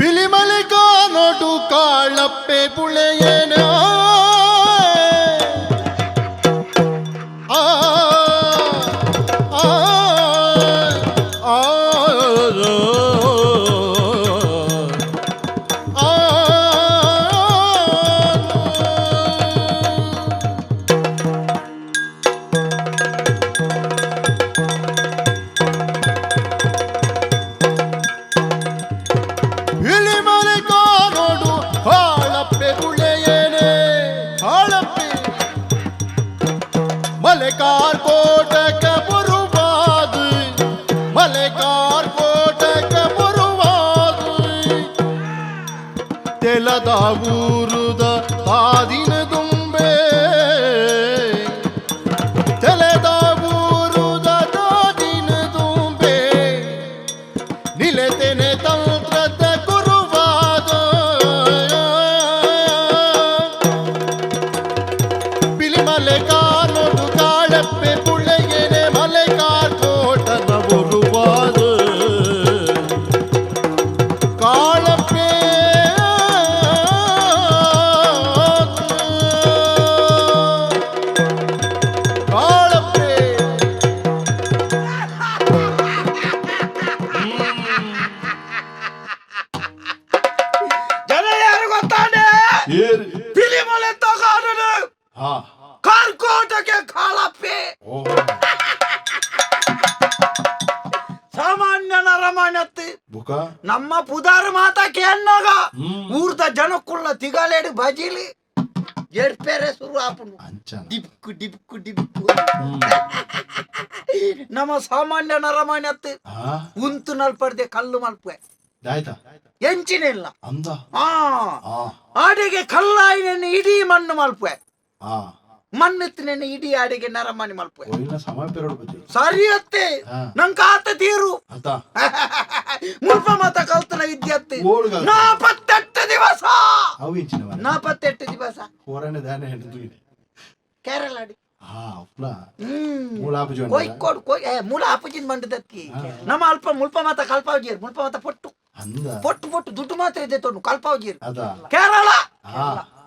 ಪಿಲಿಮಲಿಕ note ಕಾಳಪ್ಪೆ ಪುಳೆಯೇನ मलेकार Kotak बुरुवाद मलेकार Kotak बुरुवाद तेलदा ಊರುದ ತಾದಿನ ದುಂಬೆ ತೆಲದ ಊರುದ ತಾದಿನ ದುಂಬೆ ನಿಲೆತೆನೆ ತಂತ್ರದ ಗುರುವಾದ ಪಿಲಿ ಮಲೆಕಾರ காலப்பே புள்ளையனே மலைக்கார் கோட்டன உருவாது காலப்பே காலப்பே ಜನ ಯಾರು ಗೊತ್ತಾನೆ ಪಿಲಿಮಲೆ ತಗಾರನು ಹಾ ಕಾರ್ಕೋಟಕ್ಕೆ ಕಾಳಪ್ಪೆ ಸಾಮಾನ್ಯ ನರಮಾನ್ಯತೆ ನಮ್ಮ ಪುದಾರ ಮಾತಾ ಕೇನ್ನಾಗ ಊರ್ದ ಜನಕ್ಕುಳ್ಳ ತಿಗಾಲೇಡಿ ಬಜಿಲಿ ಎಡ್ಪೇರೆ ಶುರು ಆಪುಂಡು ಡಿಬ್ಕು ಡಿಬ್ಕು ಡಿಬ್ಕು ನಮ್ಮ ಸಾಮಾನ್ಯ ನರಮಾನ್ಯತೆ ಉಂತು ನಲ್ಪಡ್ದೆ ಕಲ್ಲು ಮಲ್ಪೆ ಎಂಚಿನ ಇಲ್ಲ ಆಡೆಗೆ ಕಲ್ಲಾಯಿನ ಇಡೀ ಮಣ್ಣು ಮಲ್ಪೆ ಮಣ್ಣೆತ್ತಿನ ಇಡೀ ಅಡಿಗೆ ನರಮಣಿ ಮಲ್ಪೆ ಸರಿಯತ್ತೆ ನಂಗೆ ಆತ ತೀರು ಮುಲ್ಪ ಮತ ಕಲ್ತನ ವಿದ್ಯಾರ್ಥಿ 48 ದಿವಸ 48 ದಿವಸ ಕೇರಳಾಡಿ ಕೋಯ್ಕೋಡು ಮೂಲ ಆಪುಜಿನ ಮಂಡದತ್ತಿ ನಮ್ಮ ಅಲ್ಪ ಮುಲ್ಪ ಮತ ಕಲ್ಪಾವಜಿಯರ್ ಮುಲ್ಪ ಮತ ಪೊಟ್ಟು ಪೊಟ್ಟು ಪೊಟ್ಟು ದುಡ್ಡು ಮಾತ್ರ ಇದೆ ತೊಂಡು ಕಲ್ಪಾವಜಿಯರ್ ಕೇರಳ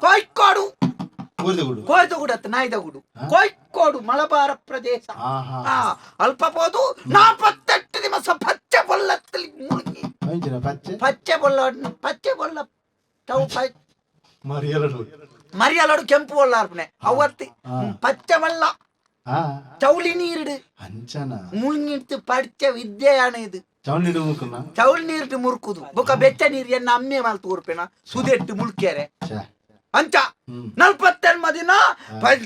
ಕೋಯ್ಕೋಡು ಕೋಯ್ದಗುಡತ್ತು ನಾಯ್ದಗುಡು ಕೋಯ್ಕೋಡು ಮಲಬಾರ ಪ್ರದೇಶ ಅಲ್ಪ ಪೋದು 48 ದಿವಸ ಪಚ್ಚೆ ಬೊಲ್ಲತ್ತಲ್ಲಿ ಮುಳುಗಿ ಪಚ್ಚೆ ಬೊಲ್ಲ ಮರಿಯಲಡು ಕೆಂಪು ಬೊಲ್ಲ ಅರ್ಪಣೆ ಅವತ್ತಿ ಪಚ್ಚೆ ಬೊಲ್ಲ ಚೌಳಿ ನೀರಿಡು ಮುಳುಗಿಟ್ಟು ಪಚ್ಚೆ ವಿದ್ಯೆಯಾಣ ಇದು ಚೌಳಿ ನೀರಿಟ್ಟು ಮುರುಕುದು ಬೊಕ್ಕ ಬೆಚ್ಚ ನೀರು ಎನ್ನ ಅಮ್ಮೆ ಮಾಲ್ತು ಉರ್ಪೆನ ಸುದೆಟ್ಟು ಮುಳ್ಕ್ಯಾರೆ ಅಂಚ 48 ದಿನ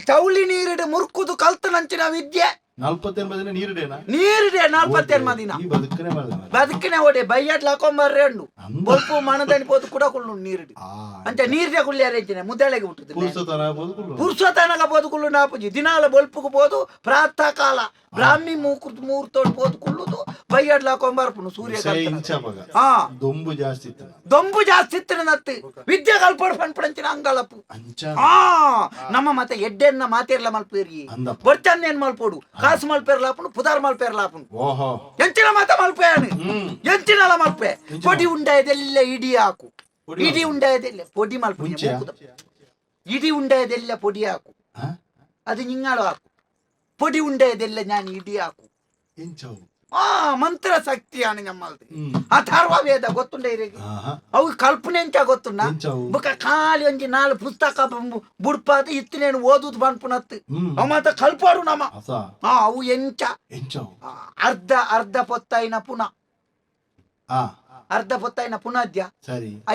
ಚೌಳಿ ನೀರಿಡು ಮುರುಕುದು ಕಲ್ತನಂಚಿನ ವಿದ್ಯೆ 48 ದಿನ ನೀರಿಡೆ 48 ದಿನ ಬದುಕಿನ ಒಡೆ ಬೈಯಡ್ಲ ಹಾಕೊಂಬರ್ರೆ ಉಂಡು ಬೊಲ್ಪು ಮಣದನಿ ಪೋದು ಕೂಡ ಕೊಳ್ಳು ನೀರಿಡು ಅಂಚ ನೀರಿದೆ ಕುಳ್ಳಿಯಾರೇಂಚಿನ ಮುದ್ದಳೆಗೆ ಹುಟ್ಟುದು ಪುರುಷತನಗ ಬದುಕುಳ್ಳು ನಾಪುಜಿ ದಿನಾಲ ಬೊಲ್ಪುಗು ಪೋದು ಪ್ರಾತಃ ಕಾಲ ಬ್ರಾಹ್ಮಿ ಮೂರ್ತೋಡ್ ಪೋದು ಕುಳ್ಳುದು ಬೈಯಡ್ಲ ಹಾಕೊಂಬರ್ಪುನು ಸೂರ್ಯ ದೊಂಬು ಜಾಸ್ತಿ ಇತ್ತಿನ ನತ್ತು ವಿದ್ಯೆ ಕಲ್ಪಡು ಪಂಪಡಂಚಿನ ಅಂಗಳಪ್ಪು ನಮ್ಮ ಮತ್ತೆ ಎಡ್ಡೆನ್ನ ಮಾತಿರ್ಲ ಮಲ್ಪೇರಿ ಬರ್ಚನ್ನೇನ್ ಮಲ್ಪೋಡು ಕಾಸು ಮಲ್ಪೇರ್ಲಾಪುನು ಪುದಾರ್ ಮಲ್ಪೇರ್ಲಾಪುನು ಎಂಚಿನ ಮಾತ ಮಲ್ಪೇನು ಎಂಚಿನಲ ಮಲ್ಪೆ ಪೊಡಿ ಉಂಡಾಯದೆಲ್ಲ ಇಡಿ ಹಾಕು ಇಡಿ ಉಂಡಾಯದೆಲ್ಲ ಪೊಡಿ ಮಲ್ಪು ಇಡಿ ಉಂಡಾಯದೆಲ್ಲ ಪೊಡಿ ಹಾಕು ಅದು ನಿಂಗಾಳು ಹಾಕು ಪೊಡಿ ಉಂಡಾಯದೆಲ್ಲ ನಾನು ಇಡಿ ಹಾಕು ಮಂತ್ರ ಶಕ್ತಿಯಾನ ನಮ್ಮಲ್ದು ಅಥರ್ವ ವೇದ ಗೊತ್ತುಂಡ ಇರಿಗೆ ಅವು ಕಲ್ಪನೆ ಎಂಚ ಗೊತ್ತುಂಡ ಬೊಕ ಖಾಲಿ ಒಂಜಿ 4 ಪುಸ್ತಕ ಬುಡ್ಪಾದ ಇತ್ತಿನೇನು ಓದುದು ಬನ್ಪುನತ್ತು ಅವ ಮಾತ ಕಲ್ಪಾಡು ನಮ್ಮ ಅವು ಎಂಚ ಅರ್ಧ ಪೊತ್ತಾಯಿನ ಪುನಃ ಅರ್ಧ ಪೊತ್ತಾಯಿನ ಪುನಃದ್ಯ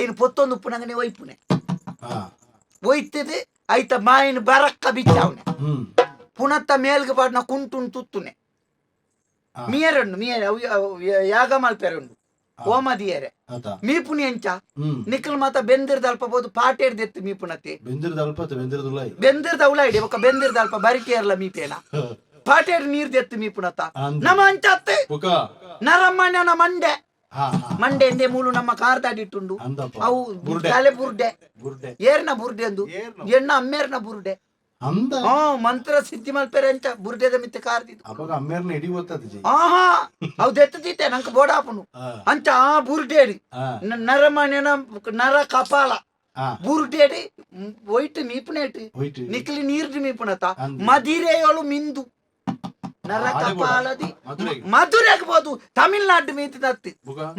ಐನು ಪೊತ್ತೊಂದು ಪುನಗನೆ ಒಯ್ಪುನೆ ಒಯ್ತದೆ ಐತ ಮಾಯಿನ ಬರಕ್ಕ ಬಿಚ್ಚಾವನೆ ಪುನತ್ತ ಮೇಲ್ಗೆ ಪಾಡ್ನ ಕುಂಟುನ್ ತುತ್ತುನೆ ಮಿಯರನ್ನು ಯಾಗ ಮಲ್ಪೆರಂಡು ಓಮದಿಯರೆ ಮೀಪುನಿ ಎಂಚ ನಿಖಲ್ ಮಾತ ಬೆಂದಿರ್ದ ಅಲ್ಪ ಬೋದು ಪಾಟೇರ್ದೆತ್ತು ಮೀಪುನತಿ ಬೆಂದಿರ್ದ ಉಲಾಯಿಡಿ ಒಕ್ಕ ಬೆಂದಿರ್ದ ಅಲ್ಪ ಬರಿಕೆಯರ್ಲ ಮೀಪೇನ ಪಾಟೇರ್ ನೀರ್ದೆತ್ತು ಮೀಪುನತ ನಮ್ಮ ಅಂಚತ್ತೆ ನರಮ್ಮಣ್ಯನ ಮಂಡೆ ಎಂದೇ ಮೂಲು ನಮ್ಮ ಕಾರ್ದಾಡಿಟ್ಟುಂಡು ಅವು ತಲೆ ಬುರ್ಡೆ ಏರ್ನ ಬುರ್ಡೆ ಅಂದು ಎಣ್ಣ ಅಮ್ಮೇರ್ನ ಬುರ್ಡೆ ಅಂದ ಮಂತ್ರ ಸಿದ್ಧಿ ಮಲ್ಪೇರೆ ಅಂಚ ಬುರ್ಡೆದ ಮಿತ್ತೆ ಕಾರ್ದಿದ್ದು ಅವಾಗ ಅಮ್ಮೇರ್ನ ಎಡಿ ಗೊತ್ತದ ಆಹಾ ಅವ್ ದೆತ್ತದಿತ್ತೆ ನಂಗೆ ಬೋಡಾಪನು ಅಂಚ ಆ ಬುರ್ಡೇಡಿ ನರಮಣ್ಯನ ನರ ಕಪಾಲ ಬುರ್ಡೇಡಿ ಒಯ್ಟ್ ಮೀಪುನೇಟಿ ನಿಕ್ಲಿ ನೀರ್ದು ಮೀಪುನತ ಮದಿರೆಯೊಳು ಮಿಂದು ನರ ಕಪಾಲದಿ ಮಧುರೆಗೆ ಬೋದು ತಮಿಳ್ನಾಡು ಮೀತಿ ನತ್ತಿ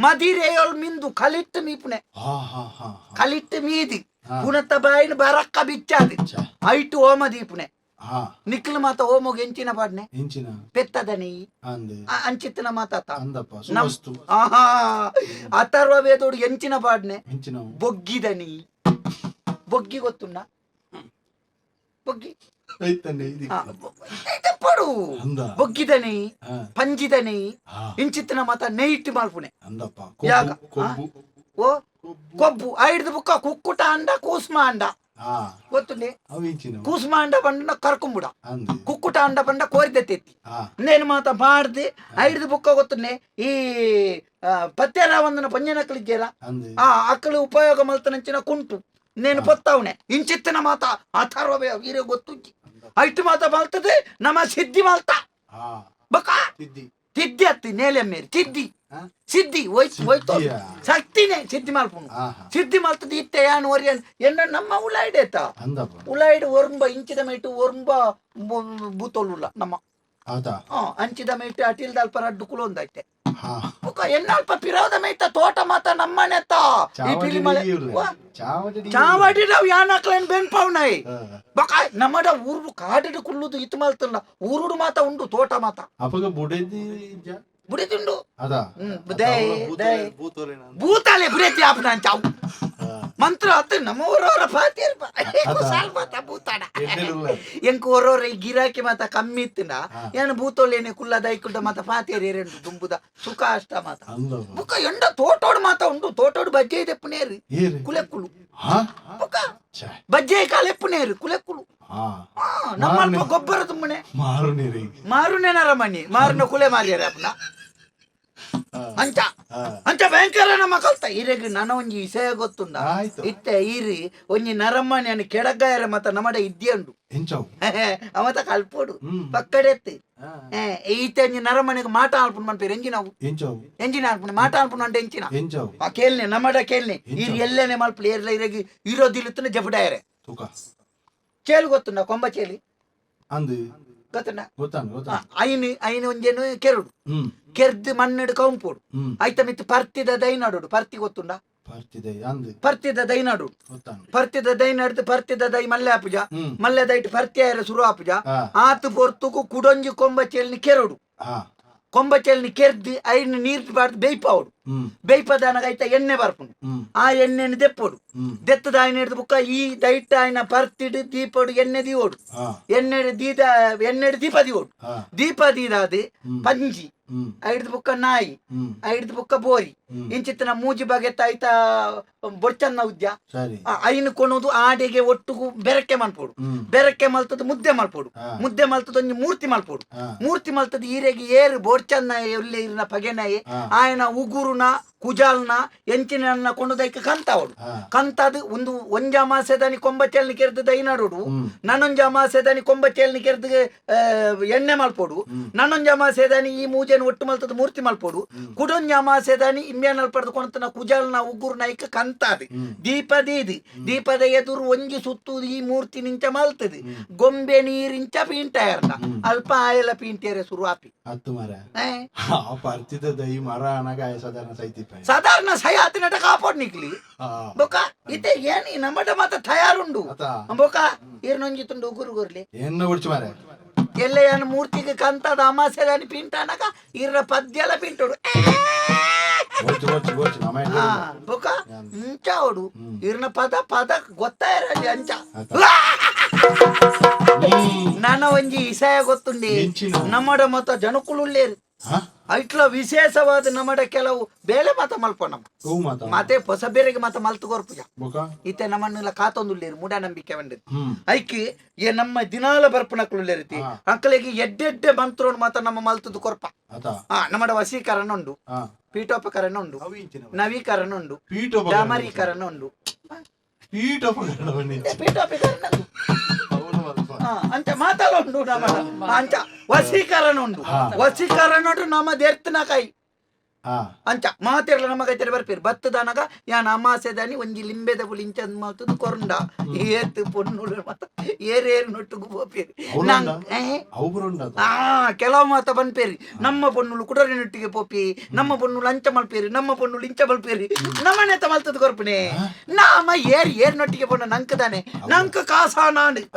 ಮದಿರೆಯೊಳು ಮಿಂದು ಕಲಿಟ್ಟು ಮೀಪುನೆ ಕಲಿಟ್ಟು ಮೀದಿ ಪುನತ ಬಾಯಿನ ಬರಕ್ಕ ಬಿಚ್ಚಾದಿ ಐಟು ಓಮ ದೀಪುನೆ ನಿಕ್ಲು ಮಾತ ಓಮೋಗ ಎಂಚಿನ ಪಾಡ್ನೆ ಪೆತ್ತದನಿ ಅಂಚಿತ್ತಿನ ಮಾತಾತ ಆಹಾ ಅಥರ್ವ ವೇದೋಡು ಎಂಚಿನ ಪಾಡ್ನೆ ಬೊಗ್ಗಿದನಿ ಬೊಗ್ಗಿ ಗೊತ್ತುಣ್ಣ ಬೊಗ್ಗಿ ಪಡು ಬೊಗ್ಗಿದನಿ ಪಂಜಿದನಿ ಇಂಚಿತ್ತಿನ ಮಾತ ನೈಟ್ ಮಾಡ್ಪುನೆ ಯಾಗ ಓ ಕೊಬ್ಬು ಐಡ್ದು ಬುಕ್ಕ ಕುಕ್ಕುಟ ಅಂಡ ಕೂಸ್ಮ ಅಂಡ ಗೊತ್ತುಂಡೆ ಕೂಸ್ಮ ಅಂಡ ಬಂಡ ಕರ್ಕೊಂಬುಡ ಕುಕ್ಕುಟ ಅಂಡ ಬಂಡ ಕೋರಿದೆತ್ತಿ ನೇನು ಮಾತ ಮಾಡ್ದೆ ಐಡ್ದು ಬುಕ್ಕ ಗೊತ್ತುಂಡೆ ಈ ಪತ್ತೆರ ಒಂದನ ಪಂಜನಕ್ಕಳಿದ್ದೇರ ಆ ಅಕ್ಕಳು ಉಪಯೋಗ ಮಲ್ತನಂಚಿನ ಕುಂಟು ನೇನು ಪೊತ್ತವನೆ ಇಂಚಿತ್ತಿನ ಮಾತ ಅಥರ್ವ ವೀರ ಗೊತ್ತುಂಜಿ ಐಟು ಮಾತ ಮಲ್ತದೆ ನಮ್ಮ ಸಿದ್ಧಿ ಮಲ್ತ ಬಕ ಸಿದ್ಧಿ ಅತ್ತಿ ನೇಲೆಮ್ಮೇರಿ ಸಿದ್ಧಿ ಸಿದ್ಧಿ ಹೋಯ್ತು ಶಕ್ತಿನೇ ಸಿದ್ಧಿ ಮಲ್ಪುನು ಸಿದ್ಧಿ ಮಲ್ತದ ಇತ್ತೆ ಯಾನ್ ಒರಿಯನ್ ಎನ್ನ ನಮ್ಮ ಉಲಾಯ್ಡೇತ ಉಲಾಯ್ಡ್ ಒರ್ಂಬ ಇಂಚಿದ ಮೇಟು ಒರ್ಂಬ ಬೂತೋಲುಲ್ಲ ನಮ್ಮ ಅಂಚಿದ ಮೇಟು ಅಟಿಲ್ದ ಅಲ್ಪ ರಡ್ಡು ಕುಲೊಂದೈತೆ ಎನ್ನಲ್ಪ ಪಿರೋದ ಮೇಯ್ತ ತೋಟ ಮಾತ ನಮ್ಮನೆತ್ತ ಈ ಪಿಲಿಮಲೆ ಚಾವಡಿ ನಾವು ಯಾನಕ್ಲೇನ್ ಬೆನ್ಪವ್ನೈ ಬಕ ನಮ್ಮಡ ಊರು ಕಾಡಿಡು ಕುಲ್ಲುದು ಇತ್ತು ಮಲ್ತಲ್ಲ ಊರುಡು ಮಾತ ಉಂಡು ತೋಟ ಮಾತ ಬುಡಿದುಂಡು ಭೂತಾಲೆ ಬುಡೇತಿ ಆಪನ ಅಂಚಾವು ಮಂತ್ರ ಅತ್ತ ನಮ್ಮ ಊರವರ ಪಾತಿಯರ್ ಸಾಲ್ ಮಾತ ಭೂತಾಡ ಎಂಕು ಹೊರವರ ಈ ಗಿರಾಕಿ ಮಾತ ಕಮ್ಮಿ ಇತ್ತಿನ ಏನು ಭೂತೋಲೇನೆ ಕುಲ್ಲದ ಐಕುಡ್ಡ ಮಾತ ಪಾತಿಯರ್ ಏರೆಂಡು ದುಂಬುದ ಸುಖ ಅಷ್ಟ ಮಾತ ಬುಕ್ಕ ಎಂಡ ತೋಟೋಡು ಮಾತ ಉಂಡು ತೋಟೋಡು ಬಜ್ಜೆ ಇದೆ ಪುನೇರು ಕುಲೆಕ್ಕುಳು ಬುಕ್ಕ ಬಜ್ಜೆ ಕಾಲೆಪ್ಪುನೇರು ಕುಲೆಕ್ಕುಳು ನಮ್ಮ ಗೊಬ್ಬರ ತುಂಬನೆ ಮಾರುನೆ ನರಮಣಿ ಮಾರುನ ಕುಲೆ ಮಾರ್ಯಾರ ಅಪ್ಪನ ಅಂಚ ಅಂಚ ಭಯಂಕರ ನಮ್ಮ ಕಲ್ತ ಈರೆಗ್ ನನ್ನ ಒಂಜಿ ವಿಷಯ ಗೊತ್ತುಂಡ ಇತ್ತೆ ಈರಿ ಒಂಜಿ ನರಮಣಿ ಅನ್ನು ಕೆಡಗಾಯರ ಮತ್ತ ನಮ್ಮಡ ಇದ್ಯಂಡು ಅವತ ಕಲ್ಪೋಡು ಪಕ್ಕಡೆತ್ತಿ ಈತ ಒಂಜಿ ನರಮಣಿಗೆ ಮಾಟ ಆಲ್ಪುನ್ ಮನ್ಪೇರು ಎಂಜಿನವು ಎಂಜಿನ ಆಲ್ಪುನ್ ಮಾಟ ಆಲ್ಪುನ್ ಅಂಡೆ ಎಂಚಿನ ಕೇಳ್ನೆ ನಮ್ಮಡ ಕೇಳ್ನೆ ಈರಿ ಎಲ್ಲೇನೆ ಮಲ್ಪಲಿ ಏರ್ಲ ಇರಗಿ ಇರೋದಿಲ್ಲುತ್ತನ ಜಪಡಾಯರೆ ಚೇಲು ಗೊತ್ತುಂಡ ಕೊಂಬ ಚೇಲಿ ಗೊತ್ತುಂಡ ಐನು ಒಂಜೇನು ಕೆರಡು ಕೆರ್ದು ಮಣ್ಣಿಡು ಕೌಂಪೋಡು ಐತ ಮಿತ್ತು ಪರ್ತಿದ ದೈನಾಡು ಪರ್ತಿ ಗೊತ್ತುಂಡ ಪರ್ತಿದ ದೈನಾಡು ಪರ್ತಿದ ದೈನಾಡ್ದು ಪರ್ತಿದ ದೈ ಮಲ್ಲೆ ಆಪುಜ ಮಲ್ಲೆ ದೈಟ್ ಪರ್ತಿಯಾರ ಶುರು ಆಪುಜ ಆತು ಪೊರ್ತುಕು ಕುಡೊಂಜಿ ಕೊಂಬ ಚೇಲ್ನಿ ಕೆರಡು ಕೊಂಬ ಚೇಲ್ನಿ ಕೆರ್ದು ಐನು ನೀರು ಬಾರ್ದು ಬೇಯ್ಪಾವಡು ಬೇಯ್ಪದಾನಾಗ ಐತ ಎಣ್ಣೆ ಬರ್ಪುಂಡು ಆ ಎಣ್ಣೆನ ದೆಪ್ಪೋಡು ದೆತ್ತದ ಆಯ್ನ ಹಿಡಿದು ಬುಕ್ಕ ಈ ದೈಟ್ ಆಯ್ನ ಪರ್ತಿಡು ದೀಪೋಡು ಎಣ್ಣೆ ದೀವೋಡು ಎಣ್ಣೆ ದೀಪ ದೀವೋಡು ದೀಪ ದೀದಾದು ಪಂಜಿ ಐಡ್ದು ಬುಕ್ಕ ನಾಯಿ ಐಡ್ದು ಬುಕ್ಕ ಬೋರಿ ಇಂಚಿತ್ತಿನ ಮೂಜಿ ಬಗೆತ್ತ ಐತ ಬೊಡ್ಚನ್ನ ಉದ್ಯ ಐನು ಕೊಣುದು ಆಡಿಗೆ ಒಟ್ಟುಗು ಬೆರಕೆ ಮಲ್ಪೋಡು ಬೆರಕೆ ಮಲ್ತದ ಮುದ್ದೆ ಮಲ್ಪೋಡು ಮುದ್ದೆ ಮಲ್ತದ ಒಂಜಿ ಮೂರ್ತಿ ಮಲ್ಪೋಡು ಮೂರ್ತಿ ಮಲ್ತದ ಈರೆಗೆ ಏರು ಬೊಡ್ಚನ್ನ ಎಲ್ಲಿ ಇರಿನ ಪಗೆನಾಯಿ ಆಯನ ಉಗುರುನ ಕುಜಾಲ್ನ ಎಂಚಿನ ಕೊಂಡುದೈಕ ಕಂತಾವಡು ಕಂತದು ಒಂದು ಒಂಜಾಮಾಸೆದಾನಿ ಕೊಂಬಚೇಲ್ನಿ ಕೆರ್ದು ದೈನಾಡೋಡು ನನ್ನೊಂಜಾಮಾಸೆದಾನಿ ಕೊಂಬಚೇಲ್ನಿ ಕೆರ್ದು ಎಣ್ಣೆ ಮಲ್ಪೋಡು ನನ್ನೊಂಜಾಮಾಸೆದಾನಿ ಈ ಮೂಜೆನ ಒಟ್ಟು ಮಲ್ತದ ಮೂರ್ತಿ ಮಲ್ಪೋಡು ಕುಡೊಂಜಾಮಾಸೆದಾನಿ ಇಮ್ಯಾನಲ್ ಪಡೆದು ಕೊಣತನ ಕುಜಾಲ್ನ ಉಗುರ್ನ ಐಕ ಕಂತಾದು ದೀಪ ದೀದಿ ದೀಪದ ಎದುರು ಒಂಜಿ ಸುತ್ತು ಈ ಮೂರ್ತಿ ನಿಂಚ ಮಲ್ತದೆ ಗೊಂಬೆ ನೀರಿಂಚ ಪೀಂಟಾಯರ್ನ ಅಲ್ಪ ಆಯಲ ಪೀಂಟಿಯರೆ ಶುರು ಆಪಿ ಸಾಧಾರಣ ಸೈ ಹತ್ತಿನಟ ಕಾಪಾಡ್ ನಿಕ್ಲಿ ಬೊಕ ಇತ್ತೆ ಏನಿ ನಮ್ಮಟ ಮಾತ ತಯಾರುಂಡು ಬೊಕ ಇರ್ನೊಂಜಿತುಂಡು ಉಗುರು ಗುರ್ಲಿ ಎಲ್ಲ ಏನು ಮೂರ್ತಿಗೆ ಕಂತದ ಅಮಾಸೆದಾನಿ ಪಿಂಟಾನಕ ಇರ್ರ ಪದ್ಯಲ ಪಿಂಟೋಡು ಬೊಕ ಮುಂಚಾವಡು ಇರ್ನ ಪದ ಪದ ಗೊತ್ತಾಯಿರಲಿ ಅಂಚ ನನ್ನ ಒಂಜಿ ವಿಷಯ ಗೊತ್ತುಂಡಿ ನಮ್ಮಡ ಮತ ಜನಕುಳುಳ್ಳೇರು ಐಟ್ಲ ವಿಶೇಷವಾದ ನಮ್ಮಡ ಕೆಲವು ಬೇಳೆ ಮಾತ ಮಲ್ಪೋಣ ಮತ್ತೆ ಹೊಸ ಬೇರೆಗೆ ಮಾತ ಮಲ್ತು ಗೊರ್ಪುಜ ಇತ್ತೆ ನಮ್ಮನ್ನೆಲ್ಲ ಕಾತೊಂದುಳ್ಳೇರು ಮೂಢನಂಬಿಕೆ ಬಂದಿದ್ದು ಐಕಿ ನಮ್ಮ ದಿನಾಲ ಬರ್ಪಣಕ್ಳುಳ್ಳೆ ರೀತಿ ಅಂಕಲಿಗೆ ಎಡ್ಡೆಡ್ಡೆ ಮಂತ್ರೋನ್ ಮಾತ ನಮ್ಮ ಮಲ್ತದ್ದು ಕೊರ್ಪ ನಮ್ಮಡ ವಶೀಕರಣ ಉಂಡು ಪೀಠೋಪಕರಣ ಉಂಡು ನವೀಕರಣ ಉಂಡು ಡಾಮರೀಕರಣ ಉಂಡು ಪೀಠೋಪಕರಣ ಅಂಚ ಮಾತಲ್ಲ ಉಂಡು ನಮ್ಮ ಅಂಚ ವಸೀಕರಣ ಉಂಡು ವಸೀಕರಣ ಉಂಡು ನಮ್ಮ ದೇರ್ತನ ಕೈ ಅಂಚ ಮಾತಿರಲ್ಲ ನಮ್ಮ ಕೈತರೆ ಬರ್ಪೇರು ಬತ್ತದನಗ ಯಾನ್ ಅಮಾಸೆದಾನಿ ಒಂಜಿ ಲಿಂಬೆದ ಪುಲಿ ಇಂಚಂದ್ ಮಾತುದು ಕೊರಂಡ ಏತ್ ಪೊನ್ನುಳು ಮತ್ತ ಏರೇರು ನೊಟ್ಟುಗು ಪೋಪೇರಿ ಕೆಲವು ಮಾತ ಬನ್ಪೇರಿ ನಮ್ಮ ಪೊನ್ನುಳು ಕುಡರಿ ನೊಟ್ಟಿಗೆ ಪೋಪಿ ನಮ್ಮ ಪೊನ್ನುಳು ಅಂಚ ಮಲ್ಪೇರಿ ನಮ್ಮ ಪೊನ್ನುಳು ಇಂಚ ಮಲ್ಪೇರಿ ನಮ್ಮನೆತ ಮಲ್ತದ ಕೊರ್ಪನೆ ನಾಮ ಏರ್ ನೊಟ್ಟಿಗೆ ಪೊಣ್ಣ ನಂಕದಾನೆ ನಂಕ ಕಾಸ ನಾಡು